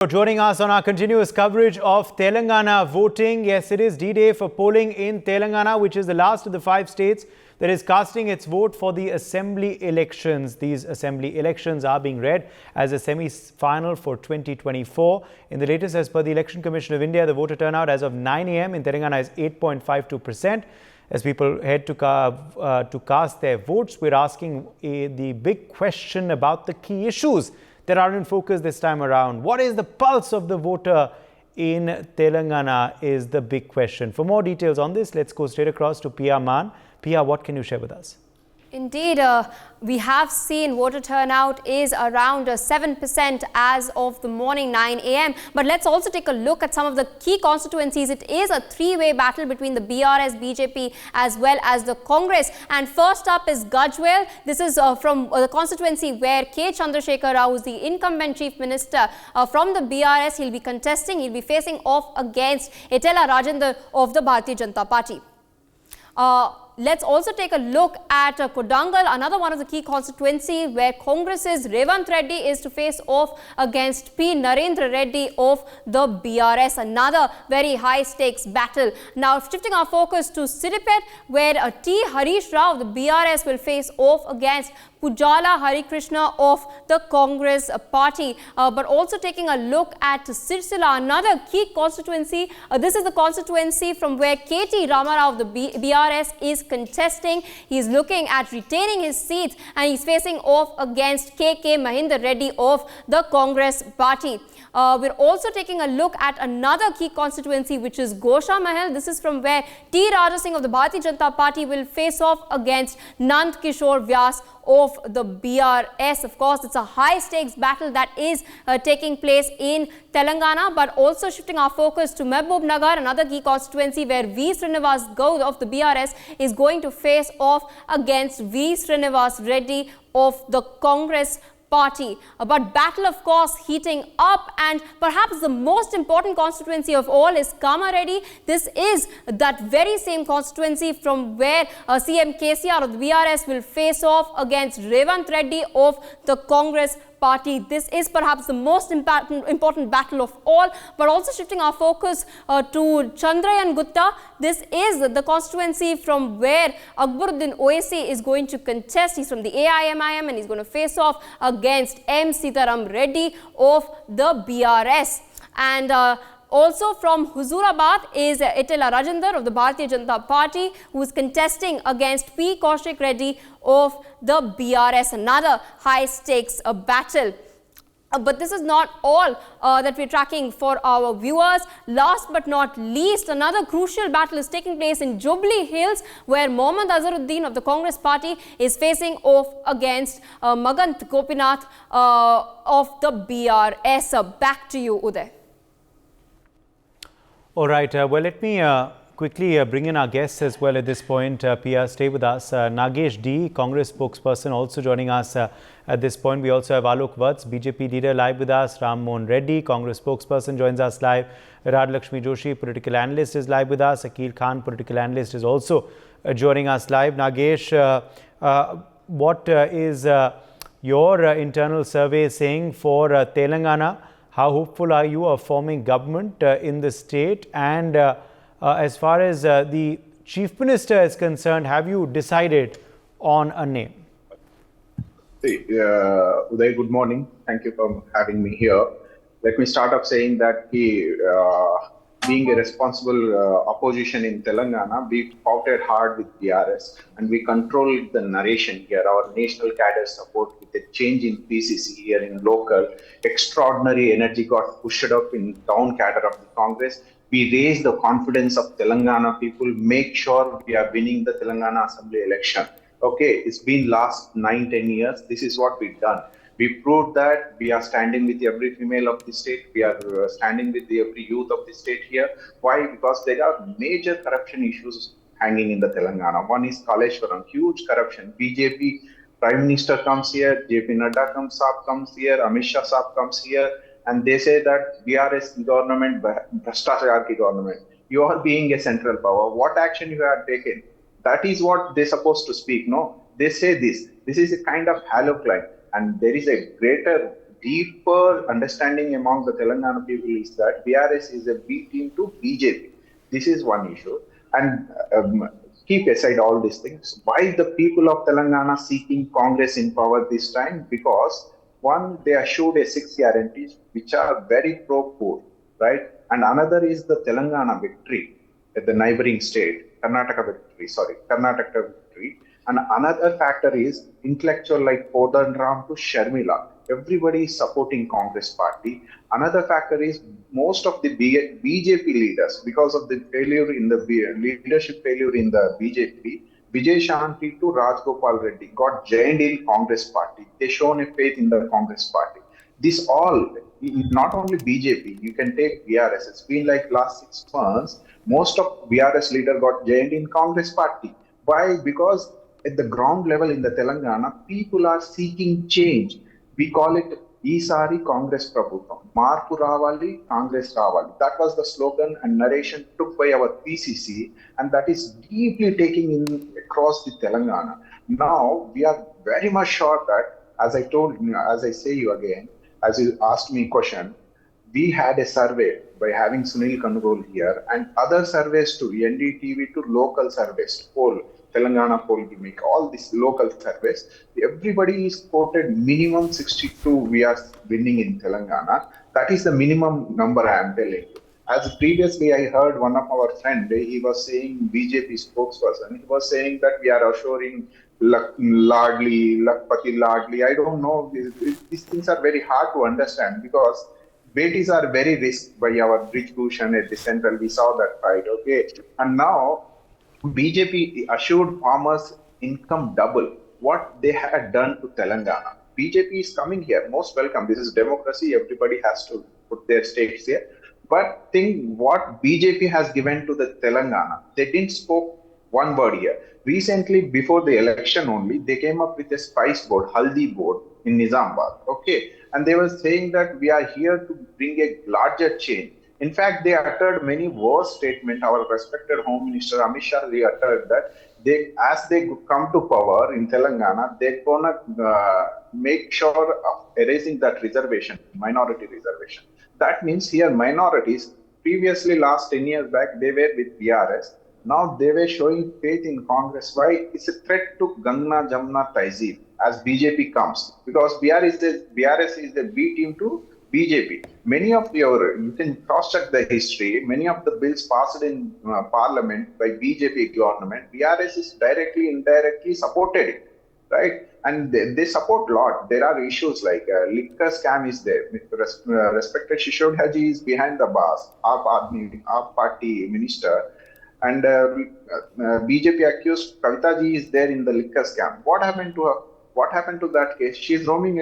Joining us on our continuous coverage of Telangana voting. Yes, it is D-Day for polling in Telangana, which is the last of the 5 states that is casting its vote for the assembly elections. These assembly elections are being read as a semi-final for 2024. In the latest, as per the Election Commission of India, the voter turnout as of 9 a.m. in Telangana is 8.52%. As people head to cast their votes, we're asking the big question about the key issues that are in focus this time around. What is the pulse of the voter in Telangana is the big question. For more details on this, let's go straight across to Pia Man. Pia, what can you share with us? Indeed, we have seen voter turnout is around 7% as of the morning 9 a.m. But let's also take a look at some of the key constituencies. It is a three-way battle between the BRS, BJP as well as the Congress. And first up is Gajwel. This is from the constituency where K. Chandrasekhar Rao, who's the incumbent chief minister from the BRS, he'll be contesting. He'll be facing off against Etela Rajendra of the Bharatiya Janata Party. Let's also take a look at Kodangal, another one of the key constituency where Congress's Revanth Reddy is to face off against P. Narendra Reddy of the BRS, another very high stakes battle. Now shifting our focus to Siddipet, where T. Harish Rao of the BRS will face off against Pujala Harikrishna of the Congress party. But also taking a look at Sirsila, another key constituency. This is the constituency from where K.T. Ramarao of the BRS is contesting. He's looking at retaining his seats and he's facing off against K.K. Mahinder Reddy of the Congress party. We're also taking a look at another key constituency, which is Gosha Mahal. This is from where T. Raja Singh of the Bharatiya Janata Party will face off against Nand Kishore Vyas of the BRS. Of course, it's a high stakes battle that is taking place in Telangana, but also shifting our focus to Mehboob Nagar, another key constituency where V. Srinivas Gaud of the BRS is going to face off against V. Srinivas Reddy of the Congress party. But battle, of course, heating up, and perhaps the most important constituency of all is Kamareddy. This is that very same constituency from where CM KCR of the BRS will face off against Revanth Reddy of the Congress party. This is perhaps the most important battle of all. But also shifting our focus to Chandrayan Gupta. This is the constituency from where Akbaruddin Owaisi is going to contest. He's from the AIMIM and he's going to face off against M. Sitaram Reddy of the BRS. And also from Huzurabad is Etela Rajendra of the Bharatiya Janata Party, who is contesting against P. Kaushik Reddy of the BRS, another high stakes battle. But this is not all that we're tracking for our viewers. Last but not least, another crucial battle is taking place in Jubilee Hills, where Mohammad Azharuddin of the Congress party is facing off against Magant Gopinath of the BRS. Back to you, Uday. All right. Well, let me quickly bring in our guests as well at this point. Pia, stay with us. Nagesh D, Congress spokesperson, also joining us at this point. We also have Alok Vats, BJP leader, live with us. Ram Mohan Reddy, Congress spokesperson, joins us live. Rad Lakshmi Joshi, political analyst, is live with us. Akil Khan, political analyst, is also joining us live. Nagesh, what is your internal survey saying for Telangana? How hopeful are you of forming government in the state? And as far as the Chief Minister is concerned, have you decided on a name? Uday, good morning. Thank you for having me here. Let me start off saying that being a responsible opposition in Telangana, we fought it hard with BRS and we controlled the narration here. Our national cadre support with a change in PCC here in local, extraordinary energy got pushed up in town cadre of the Congress. We raised the confidence of Telangana people, make sure we are winning the Telangana Assembly election. Okay, it's been last 9-10 years. This is what we've done. We proved that we are standing with every female of the state. We are standing with every youth of the state here. Why? Because there are major corruption issues hanging in the Telangana. One is Kaleshwaram, huge corruption. BJP Prime Minister comes here, JP Nadda comes here, Amit Shah Saab comes here, and they say that BRS government, Bhrashtachar ki government. You are being a central power. What action you have taken? That is what they're supposed to speak, no? They say this. This is a kind of hollow claim. And there is a greater deeper understanding among the Telangana people is that BRS is a B team to BJP. This is one issue. And keep aside all these things. Why the people of Telangana seeking Congress in power this time? Because one, they assured a 6 guarantees which are very pro-poor, right? And another is the Telangana victory at the neighboring state, Karnataka victory. And another factor is intellectual like Kodanram to Sharmila. Everybody is supporting Congress party. Another factor is most of the BJP leaders, because of the failure in the leadership failure in the BJP, Vijay Shanti to Rajgopal Reddy got joined in Congress party. They shown a faith in the Congress party. This all, not only BJP, you can take BRS. It's been like last 6 months, most of BRS leader got joined in Congress party. Why? Because at the ground level in the Telangana, people are seeking change. We call it Isari Congress Prabhutam. Marpu Ravali, Congress Ravali. That was the slogan and narration took by our PCC, and that is deeply taking in across the Telangana. Now, we are very much sure that, as I say you again, as you asked me a question, we had a survey by having Sunil Kanugol here and other surveys to NDTV to local surveys, Telangana poll gimmick, all these local surveys. Everybody is quoted minimum 62 we are winning in Telangana. That is the minimum number I am telling you. As previously I heard one of our friends, he was saying, BJP spokesperson, he was saying that we are assuring Lakpati Ladli. I don't know. These things are very hard to understand because Betis are very risked by our Bridge Bhushan at the central. We saw that fight, okay? And now BJP assured farmers income double what they had done to Telangana. BJP is coming here, most welcome. This is democracy. Everybody has to put their stakes here. But think what BJP has given to the Telangana. They didn't spoke one word here. Recently, before the election only, they came up with a spice board, Haldi board in Nizamabad. Okay. And they were saying that we are here to bring a larger change. In fact, they uttered many worse statements. Our respected Home Minister Amit Shah uttered that as they come to power in Telangana, they're gonna make sure of erasing that reservation, minority reservation. That means here minorities, previously last 10 years back, they were with BRS. Now they were showing faith in Congress. Why? It's a threat to Gangna, Jamna, Tehzeeb as BJP comes. Because BRS is the B team to BJP. Many of you can cross-check the history, many of the bills passed in parliament by BJP government, BRS is directly, indirectly supported it, right? And they support a lot. There are issues like liquor scam is there. Respected Shishod Haji is behind the bars, our party minister. And BJP accused Kavita ji is there in the liquor scam. What happened to her? What happened to that case? She is roaming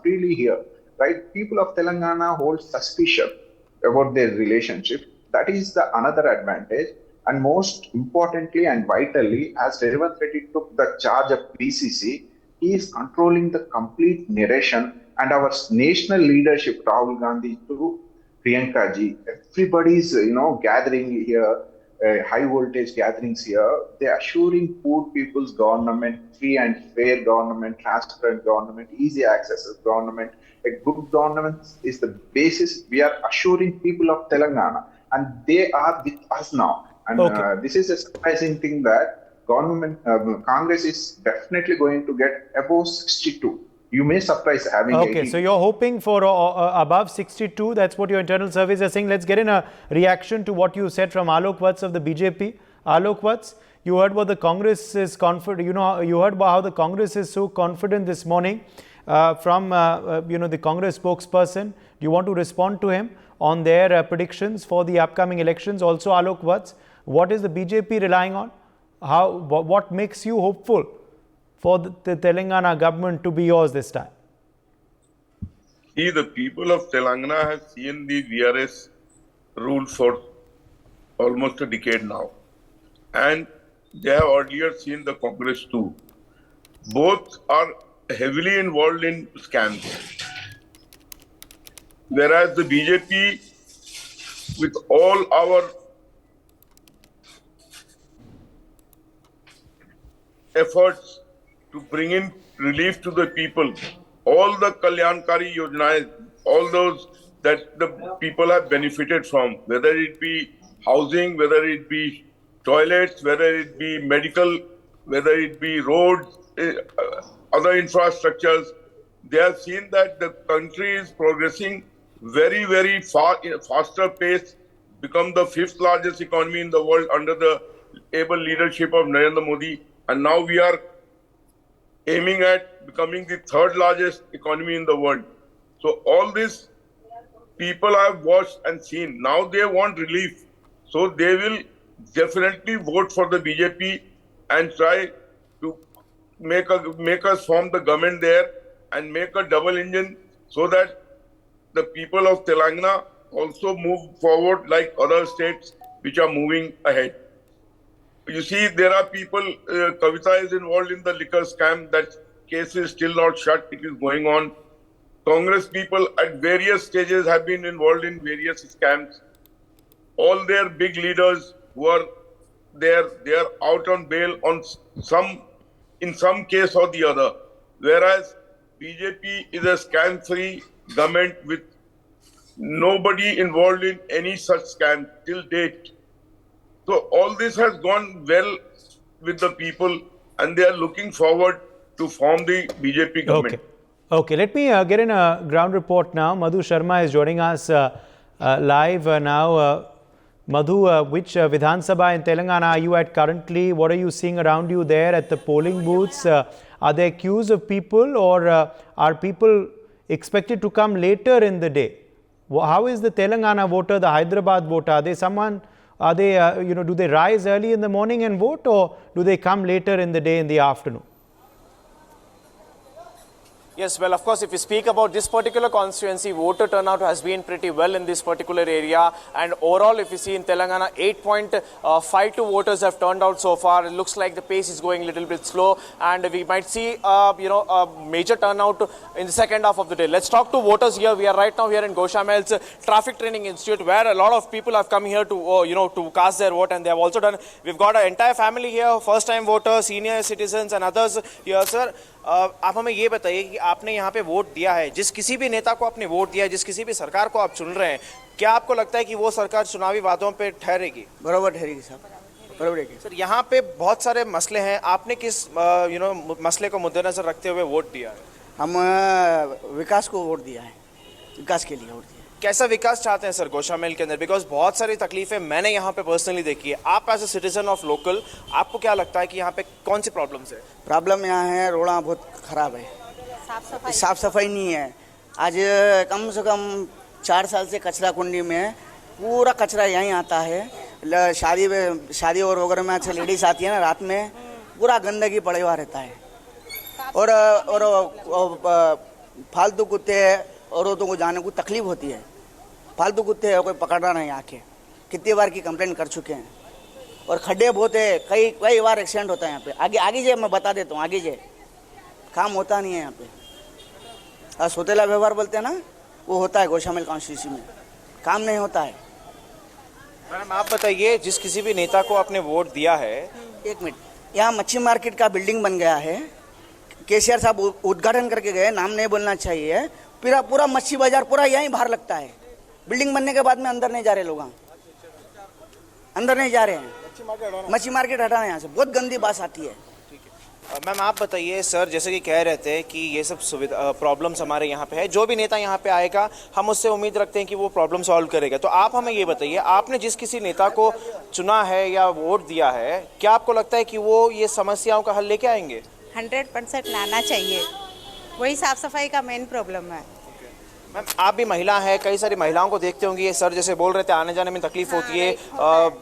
freely here, right? People of Telangana hold suspicion about their relationship. That is the another advantage. And most importantly and vitally, as Reservation Reddy took the charge of PCC, he is controlling the complete narration. And our national leadership, Rahul Gandhi to Priyanka ji, everybody is gathering here. High voltage gatherings here, they are assuring poor people's government, free and fair government, transparent government, easy access government. A good government is the basis. We are assuring people of Telangana, and they are with us now. And this is a surprising thing that government, Congress is definitely going to get above 62. You may surprise having 80. So you're hoping for above 62. That's what your internal surveys are saying. Let's get in a reaction to what you said from Alok Vats of the BJP. Alok Vats, you heard what the Congress is confident. You heard about how the Congress is so confident this morning from the Congress spokesperson. Do you want to respond to him on their predictions for the upcoming elections? Also, Alok Vats, what is the BJP relying on? What makes you hopeful for the Telangana government to be yours this time? See, the people of Telangana have seen the VRS rule for almost a decade now. And they have earlier seen the Congress too. Both are heavily involved in scams. Whereas the BJP, with all our efforts to bring in relief to the people, all the Kalyankari Yojanaएं, all those that the people have benefited from, whether it be housing, whether it be toilets, whether it be medical, whether it be roads, other infrastructures, they have seen that the country is progressing very, very far in a faster pace, become the 5th largest economy in the world under the able leadership of Narendra Modi, and now we are aiming at becoming the 3rd largest economy in the world. So all this people have watched and seen. Now they want relief. So they will definitely vote for the BJP and try to make us form the government there and make a double engine so that the people of Telangana also move forward like other states which are moving ahead. You see, there are people, Kavita is involved in the liquor scam. That case is still not shut. It is going on. Congress people at various stages have been involved in various scams. All their big leaders who are there, they are out on bail on in some case or the other. Whereas BJP is a scam-free government with nobody involved in any such scam till date. So all this has gone well with the people and they are looking forward to form the BJP government. Okay, let me get in a ground report now. Madhu Sharma is joining us live now. Madhu, which Vidhan Sabha in Telangana are you at currently? What are you seeing around you there at the polling booths? Are there queues of people or are people expected to come later in the day? How is the Telangana voter, the Hyderabad voter? Are they someone, do they rise early in the morning and vote, or do they come later in the day in the afternoon? Yes, well, of course, if we speak about this particular constituency, voter turnout has been pretty well in this particular area. And overall, if you see in Telangana, 8.52 voters have turned out so far. It looks like the pace is going a little bit slow. And we might see, a major turnout in the second half of the day. Let's talk to voters here. We are right now here in Goshamel's Traffic Training Institute, where a lot of people have come here to, to cast their vote. And they have also done, we've got an entire family here, first-time voters, senior citizens and others here, sir. आप हमें ये बताइए कि आपने यहाँ पे vote दिया है, जिस किसी भी नेता को आपने वोट दिया है, जिस किसी भी सरकार को आप चुन रहे हैं, क्या आपको लगता है कि वो सरकार चुनावी वादों पे ठहरेगी? बराबर ठहरेगी साहब, बराबर है सर। यहाँ पे बहुत सारे मसले हैं, आपने किस मसले को मद्देनजर रखते हुए वोट दिया है? हम विकास को वोट दिया है, विकास के लिए वोट दिया। कैसा विकास चाहते हैं सर गोशामेल के अंदर? बिकॉज बहुत सारी तकलीफें मैंने यहाँ पे पर्सनली देखी है। आप as a citizen of local, आपको क्या लगता है कि यहाँ पे कौन सी प्रॉब्लम्स है? प्रॉब्लम यहाँ है, रोड़ा बहुत खराब है, साफ सफाई नहीं है। आज कम से कम 4 साल से कचरा कुंडी में पूरा कचरा यहीं आता है। शादी और वगैरह में अच्छे लेडीज आती है ना, रात में पूरा गंदगी पड़े हुआ रहता है। और फालतू कुत्ते औरतों को जाने को तकलीफ होती है। फालतू कुत्ते है, कोई पकड़ना नहीं आके। कितनी बार की कंप्लेंट कर चुके हैं। और खड्डे बहुत है, कई बार एक्सीडेंट होता है यहाँ पे। आगे जे मैं बता देता हूँ, आगे जे काम होता नहीं है यहाँ पे। सोतेला व्यवहार बोलते हैं ना, वो होता है गोशामेल कॉन्स्टिट्यूंसी में, काम नहीं होता है। मैडम आप बताइए, जिस किसी भी नेता को आपने वोट दिया है, 1 मिनट, यहाँ मच्छी मार्केट का बिल्डिंग बन गया है, केसीआर साहब उद्घाटन करके गए, नाम नहीं बोलना चाहिए। पूरा मच्छी बाजार पूरा यहीं बाहर लगता है। बिल्डिंग बनने के बाद में अंदर नहीं जा रहे लोग, अंदर नहीं जा रहे हैं। मच्छी मार्केट हटाना यहाँ से, बहुत गंदी बात आती है। मैम आप बताइए सर, जैसे कि कह रहे थे कि ये सब सुविधा प्रॉब्लम्स हमारे यहाँ पे है, जो भी नेता यहाँ पे आएगा हम उससे उम्मीद रखते हैं कि वो प्रॉब्लम सॉल्व करेगा। तो आप हमें ये बताइए, आपने जिस किसी नेता को चुना है या वोट दिया है, क्या आपको लगता है कि वो ये समस्याओं का हल लेके आएंगे? 100% लाना चाहिए, वही साफ सफाई का मेन प्रॉब्लम है। मैम आप भी महिला है, कई सारी महिलाओं को देखते होंगे, सर जैसे बोल रहे थे आने जाने में तकलीफ होती है,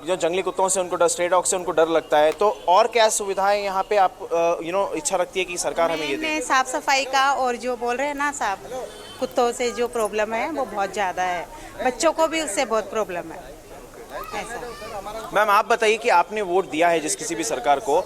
जो जंगली कुत्तों से उनको डर, स्ट्रे डॉग से उनको डर लगता है। तो और क्या सुविधाएं यहाँ पे आप इच्छा रखती है कि सरकार हमें ये दे? साफ सफाई का, और जो बोल रहे हैं ना, साफ कुत्तों से जो प्रॉब्लम है वो बहुत ज़्यादा है, बच्चों को भी उससे बहुत प्रॉब्लम है। मैम आप बताइए कि आपने वोट दिया है जिस किसी भी सरकार को,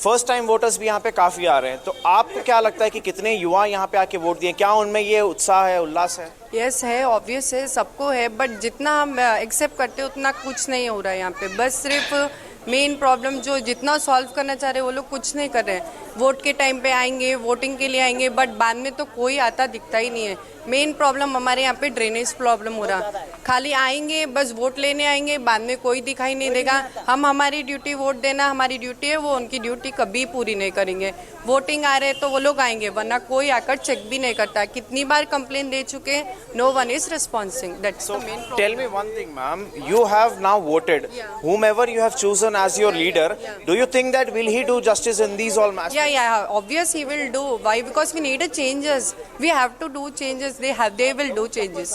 फर्स्ट टाइम वोटर्स भी यहाँ पे काफ़ी आ रहे हैं, तो आपको क्या लगता है कि कितने युवा यहाँ पे आके वोट दिए? क्या उनमें ये उत्साह है, उल्लास है? यस है, ऑब्वियस है, सबको है, बट जितना हम एक्सेप्ट करते उतना कुछ नहीं हो रहा है यहाँ पे। बस सिर्फ मेन प्रॉब्लम जो जितना सॉल्व करना चाह रहे हैं वो लोग कुछ नहीं कर रहे हैं। वोट के टाइम पे आएंगे, वोटिंग के लिए आएंगे, बट बाद में तो कोई आता दिखता ही नहीं है। मेन प्रॉब्लम हमारे यहाँ पे ड्रेनेज प्रॉब्लम हो रहा, खाली आएंगे बस वोट लेने आएंगे, बाद में कोई दिखाई नहीं देगा। हम हमारी ड्यूटी वोट देना हमारी ड्यूटी है, वो उनकी ड्यूटी कभी पूरी नहीं करेंगे। वोटिंग आ रहे तो वो लोग आएंगे, वरना कोई आकर चेक भी नहीं करता। कितनी बार कंप्लेन दे चुके, no one is responding. That's the main problem. Tell me one thing, ma'am. You have now voted. Whomever you have chosen as your leader, do you think that will he do justice in these all matters? Yeah. Obvious he will do. Why? Because we need a changes. We have to do changes. They will do changes.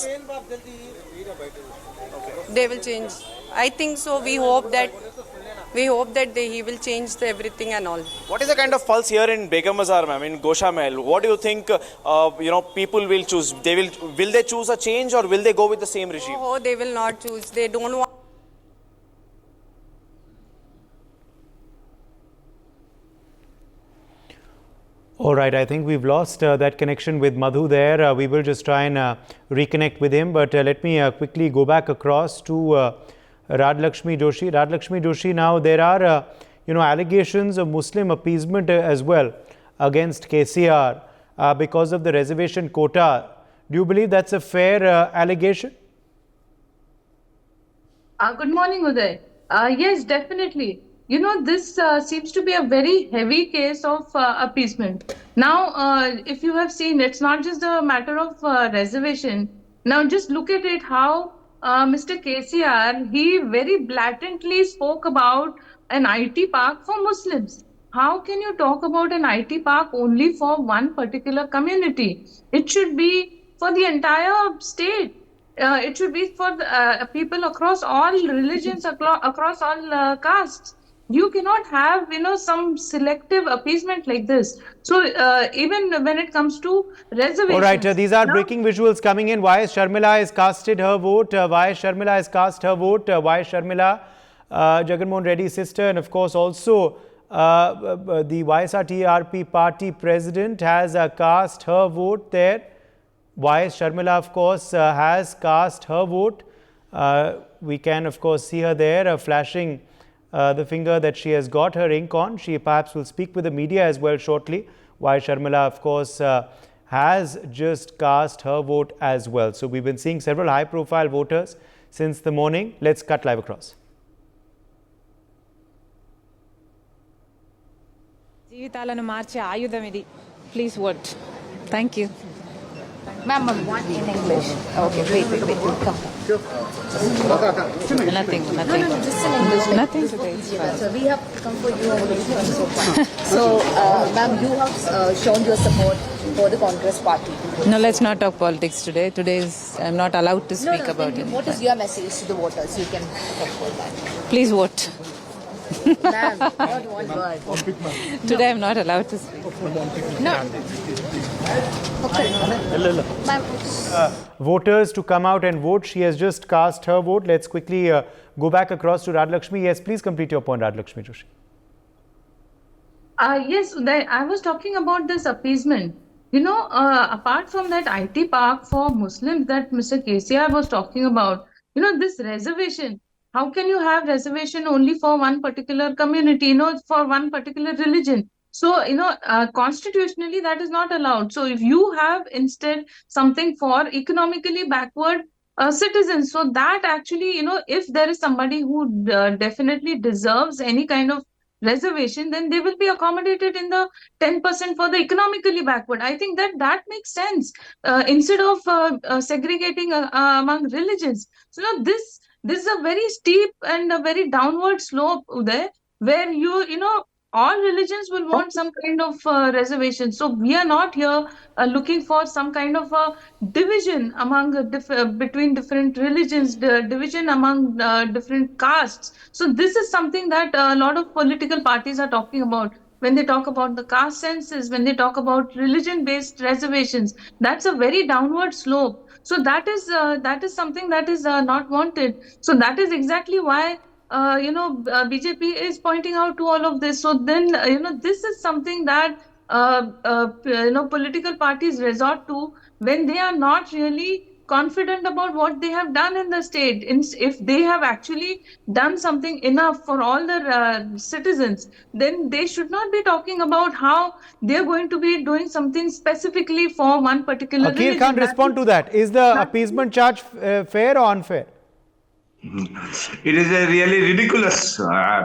They will change. I think so. We hope that he will change everything and all. What is the kind of pulse here in Begum Bazaar, ma'am, in Gosha Mahal? What do you think? People will choose. Will they choose a change or will they go with the same regime? Oh, they will not choose. They don't want. All right, I think we've lost that connection with Madhu there. We will just try and reconnect with him. But let me quickly go back across to Radlakshmi Joshi. Radlakshmi Joshi, now there are, allegations of Muslim appeasement as well against KCR because of the reservation quota. Do you believe that's a fair allegation? Good morning, Uday. Yes, definitely. This seems to be a very heavy case of appeasement. Now, if you have seen, it's not just a matter of reservation. Now, just look at it how Mr. KCR, he very blatantly spoke about an IT park for Muslims. How can you talk about an IT park only for one particular community? It should be for the entire state. It should be for the, people across all religions, across all castes. You cannot have, some selective appeasement like this. So even when it comes to reservations. All right, these are breaking visuals coming in. YS Sharmila has casted her vote. YS Sharmila has cast her vote. YS Sharmila, Jagannath Reddy's sister, and of course also the YSRTRP party president has cast her vote there. YS Sharmila, of course, has cast her vote. We can, of course, see her there flashing the finger that she has got her ink on. She perhaps will speak with the media as well shortly. YS Sharmila, of course, has just cast her vote as well. So we've been seeing several high-profile voters since the morning. Let's cut live across. జీవితాలను మార్చే ఆయుధం ఇది. Please vote. Thank you. Ma'am, one in English. Okay, wait. Come. Nothing. No, just in English. Nothing today. So we have come for you over here so far. So, ma'am, you have shown your support for the Congress party. No, let's not talk politics today. I'm not allowed to speak about it. What is your message to the voters? You can talk about that. Please vote. Ma'am, not one word. Today I'm not allowed to speak. No. Okay. Ma'am. Voters to come out and vote. She has just cast her vote. Let's quickly go back across to Radlakshmi. Yes, please complete your point, Radlakshmi Joshi. Yes, I was talking about this appeasement. Apart from that IT park for Muslims that Mr. KCR was talking about, this reservation. How can you have reservation only for one particular community, for one particular religion? So, constitutionally, that is not allowed. So, if you have instead something for economically backward citizens, so that actually, if there is somebody who definitely deserves any kind of reservation, then they will be accommodated in the 10% for the economically backward. I think that makes sense instead of segregating among religions. So, this is a very steep and a very downward slope, Uday, where all religions will want some kind of reservation. So we are not here looking for some kind of a division among between different religions, division among different castes. So this is something that a lot of political parties are talking about. When they talk about the caste census, when they talk about religion-based reservations, that's a very downward slope. So that is something that is not wanted. So that is exactly why BJP is pointing out to all of this. So then this is something that political parties resort to when they are not really confident about what they have done in the state. If they have actually done something enough for all the citizens, then they should not be talking about how they're going to be doing something specifically for one particular Akil region. can't respond to that. Is the appeasement charge fair or unfair? It is a really ridiculous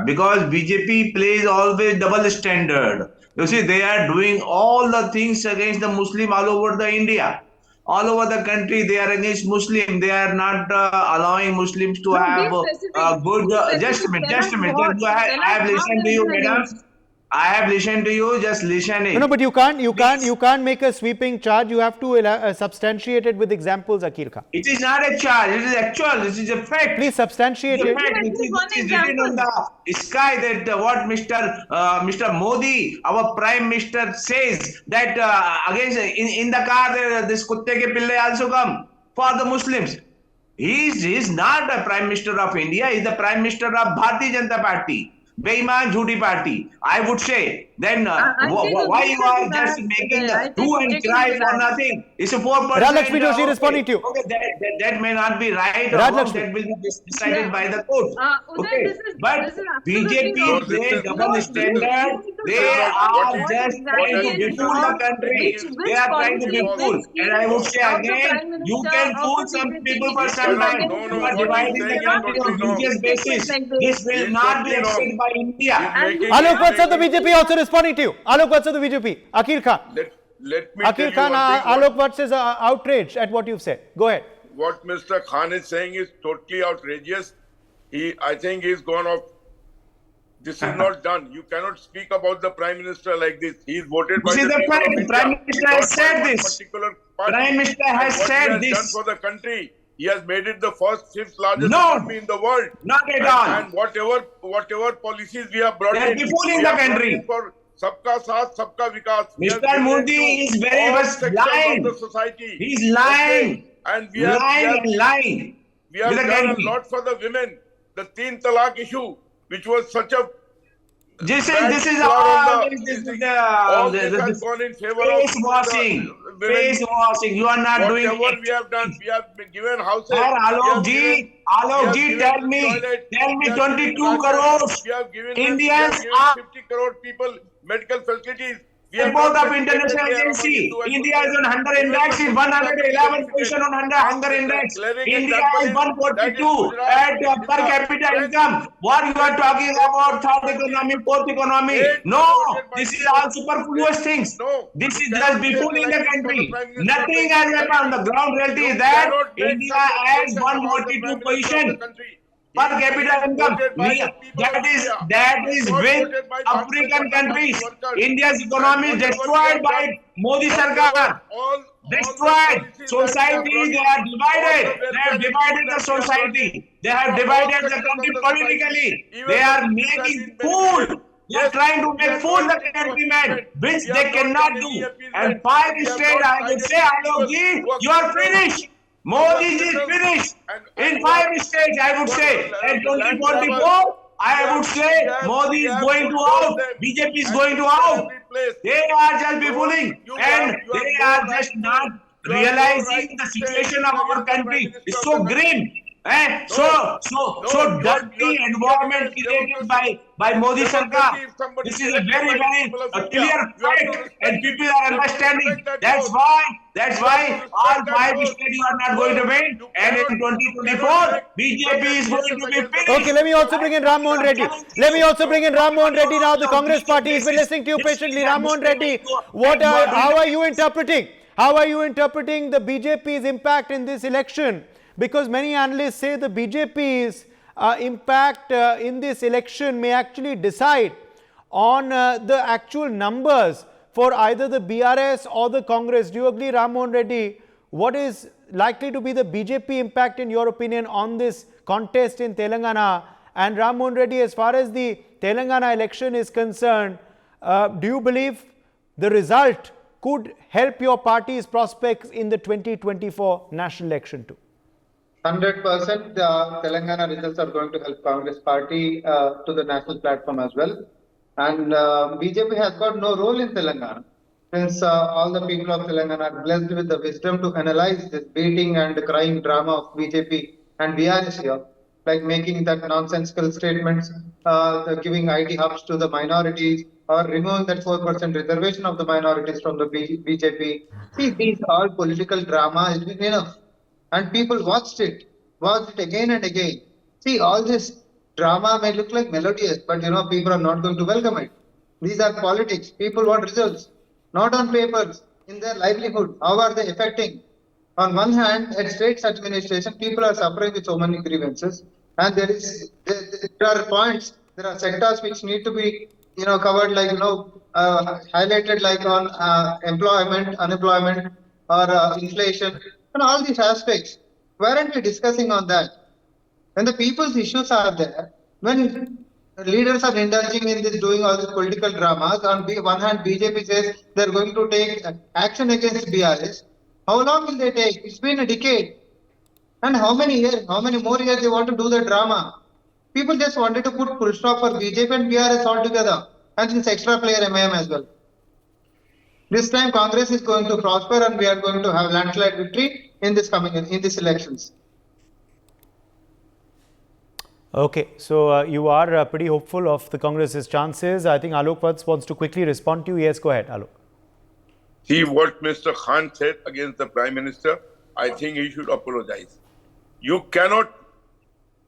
because BJP plays always double standard. You see, they are doing all the things against the Muslim all over the India. All over the country, they are against Muslim. They are not allowing Muslims to have good. Just a minute. I have listened to you, madam. I have listened to you. Just listening. No, but you can't make a sweeping charge. You have to substantiate it with examples, Akil Khan. It is not a charge. It is actual. This is a fact. Please substantiate it. It is written on the sky that what Mr. Modi, our Prime Minister, says that against in the car this kutte ke pille also come for the Muslims. He is not the Prime Minister of India. He is the Prime Minister of Bharatiya Janata Party. Beiman Jhoti Party. I would say, then why you are just making a hue and cry for nothing? It's a 4%. Rajlakshmi Joshi responding to you. Okay, that may not be right or wrong. That will be decided by the court. Okay, but BJP, they double standard. They are just trying to befool the country. They are trying to befool. And I would say again, you can fool some people for some time. You are dividing the country on religious basis. This will not be accepted by India. Alok Vatsal, the BJP also responding to you. Alok Vatsal, the BJP. Akil Khan. Let me Akil Khan, Alok Vatsal is outraged at what you've said. Go ahead. What Mr. Khan is saying is totally outrageous. I think he's gone off. This is not done. You cannot speak about the Prime Minister like this. He is voted by the people of India. Prime Minister has said this. Prime Minister has said this. What he has done for the country, he has made it the fifth largest economy in the world. Not at all. And whatever policies we have brought in, defooling the country. For Sabka Saath, Sabka Vikas. Mr. Modi is very much lying. Of the society. He's lying. And we have lying. We have done a lot for the women. The Teen Talaq issue, which was such a this is all this has gone in favor of face washing. Face washing. You are not doing it. Whatever we have done, we have been given houses. Alok ji, tell me 22 crores Indians are 50 crore people medical facilities. Report of International Agency. India is on hunger index, is 111 position on hunger index. India is 142 at per capita income. What you are talking about third economy, fourth economy? No, this is all superfluous things. This is just befooling the country. Nothing has happened. The ground reality is that India has 142 position per capita income. That is with African countries. India's economy is destroyed by Modi Sarkar. Destroyed. Society, they are divided. They have divided the society. They have divided the country politically. They are making fool. They are trying to make fool the countrymen, which they cannot do. And 5 states, I would say, Alok ji, you are finished. Modi is finished. In 5 states, I would say, in 2044, I would say Modi is going to out, BJP is going to out. They are just befooling and they are just not realizing the situation of our country. It's so grim. So dirty environment created by Modi Sarkar. This is a very, very clear fact and people are understanding. That's why all 5 states you are not going to win, and in 2024 BJP is going to be finished. Okay, let me also bring in Ram Mohan Reddy. Now. The Congress party has been listening to you patiently. Ram Mohan Reddy, how are you interpreting the BJP's impact in this election? Because many analysts say the BJP's impact in this election may actually decide on the actual numbers for either the BRS or the Congress. Do you agree, Ram Mohan Reddy? What is likely to be the BJP impact in your opinion on this contest in Telangana? And Ram Mohan Reddy, as far as the Telangana election is concerned, do you believe the result could help your party's prospects in the 2024 national election too? 100% Telangana results are going to help Congress party to the national platform as well. And BJP has got no role in Telangana. since all the people of Telangana are blessed with the wisdom to analyze this beating and crying drama of BJP and BRS here, like making that nonsensical statements, giving IT hubs to the minorities, or removing that 4% reservation of the minorities from the BJP. See, these all political drama has been enough. And people watched it again and again. See, all this drama may look like melodious, but people are not going to welcome it. These are politics. People want results, not on papers, in their livelihood. How are they affecting? On one hand, at states administration, people are suffering with so many grievances, and there are points, there are sectors which need to be covered, like highlighted, like on employment, unemployment, or inflation, and all these aspects. Why aren't we discussing on that? When the people's issues are there, when leaders are indulging in this, doing all these political dramas, on one hand, BJP says they're going to take action against BRS. How long will they take? It's been a decade. And how many years, how many more years they want to do the drama? People just wanted to put full stop for BJP and BRS altogether, and this extra player MIM as well. This time Congress is going to prosper, and we are going to have landslide victory in these elections. Okay, so you are pretty hopeful of the Congress's chances. I think Alok Vats wants to quickly respond to you. Yes, go ahead, Alok. See what Mr. Khan said against the Prime Minister. I think he should apologize. You cannot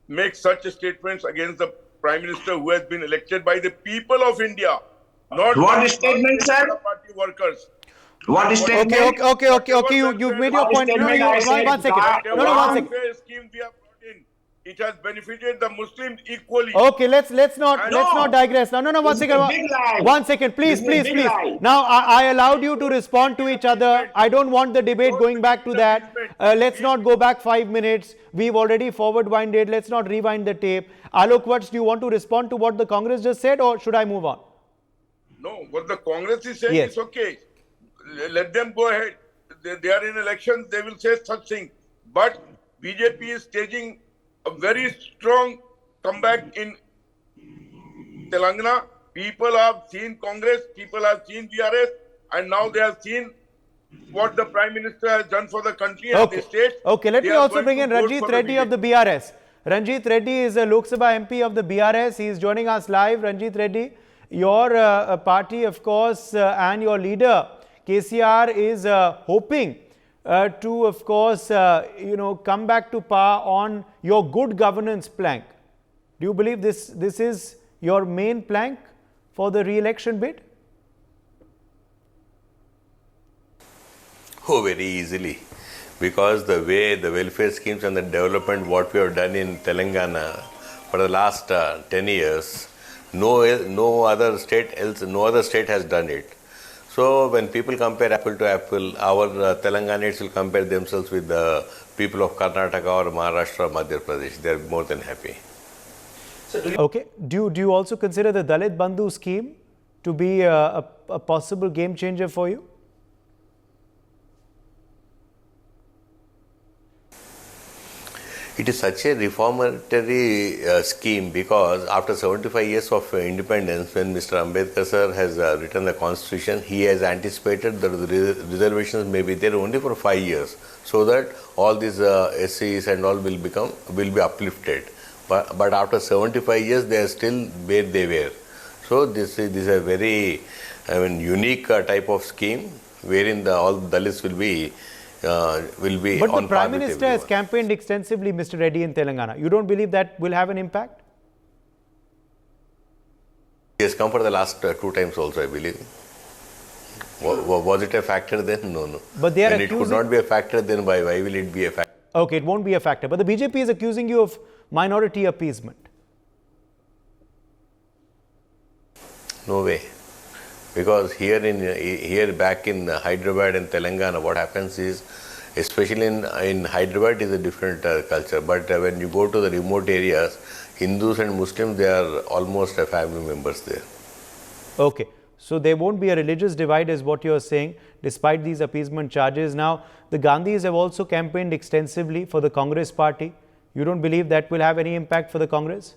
make such statements against the Prime Minister who has been elected by the people of India, not what statement, sir? Party workers. What statement? Okay. You've made your point. No, one second. No, 1 second. Scheme we have brought in. It has benefited the Muslims equally. Okay, let's not digress. No, 1 second. 1 second, please. Now, I allowed you to respond to each other. I don't want the debate going back to that. Let's not go back 5 minutes. We've already forward-winded. Let's not rewind the tape. Alok Vats, do you want to respond to what the Congress just said, or should I move on? No, what the Congress is saying is okay. Let them go ahead. They are in elections. They will say such things. But BJP is staging a very strong comeback in Telangana. People have seen Congress, people have seen BRS, and now they have seen what the Prime Minister has done for the country and the state. Okay, let me also bring in Ranjit Reddy of the BRS. Ranjit Reddy is a Lok Sabha MP of the BRS. He is joining us live. Ranjit Reddy, your party, of course, and your leader, KCR, is hoping to, of course, come back to power on your good governance plank. Do you believe this is your main plank for the re-election bid? Oh, very easily. Because the way the welfare schemes and the development, what we have done in Telangana for the last 10 years, no other state has done it. So when people compare apple to apple, our Telanganates will compare themselves with the people of Karnataka or Maharashtra or Madhya Pradesh. They are more than happy. Okay. Do you also consider the Dalit Bandhu scheme to be a possible game changer for you? It is such a reformatory scheme because after 75 years of independence, when Mr. Ambedkar sir has written the constitution, he has anticipated that the reservations may be there only for 5 years, so that all these SCs and all will be uplifted. But after 75 years, they are still where they were. So this is a very unique type of scheme wherein all Dalits will be But the Prime Minister has campaigned extensively, Mr. Reddy, in Telangana. You don't believe that will have an impact? He has come for the last 2 times also, I believe. Was it a factor then? No. But they are it could not be a factor, then why will it be a factor? Okay, it won't be a factor. But the BJP is accusing you of minority appeasement. No way. Because here back in Hyderabad and Telangana, what happens is, especially in Hyderabad, is a different culture. But when you go to the remote areas, Hindus and Muslims, they are almost family members there. Okay. So there won't be a religious divide is what you are saying, despite these appeasement charges. Now, the Gandhis have also campaigned extensively for the Congress party. You don't believe that will have any impact for the Congress?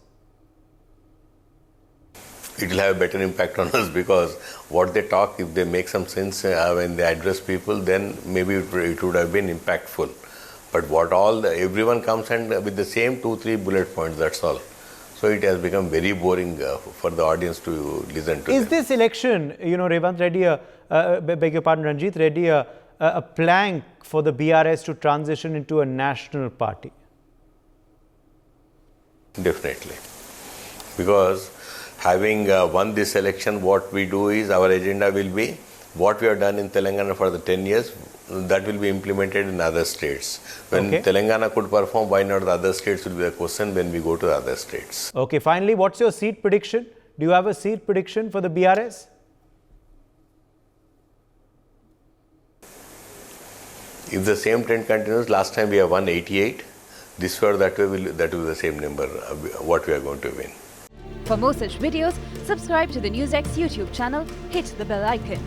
it will have a better impact on us, because what they talk, if they make some sense when they address people, then maybe it would have been impactful. But what everyone comes and with the same 2-3 bullet points, that's all. So it has become very boring for the audience to listen to. Is this election, Revant Reddy, beg your pardon, Ranjit Reddy, a plank for the BRS to transition into a national party? Definitely. Because having won this election, what we do is, our agenda will be what we have done in Telangana for the 10 years, that will be implemented in other states. When Telangana could perform, why not the other states will be a question when we go to the other states. Okay, finally, what's your seat prediction? Do you have a seat prediction for the BRS? If the same trend continues, last time we have won 88, this year that will be the same number, what we are going to win. For more such videos, subscribe to the NewsX YouTube channel, hit the bell icon.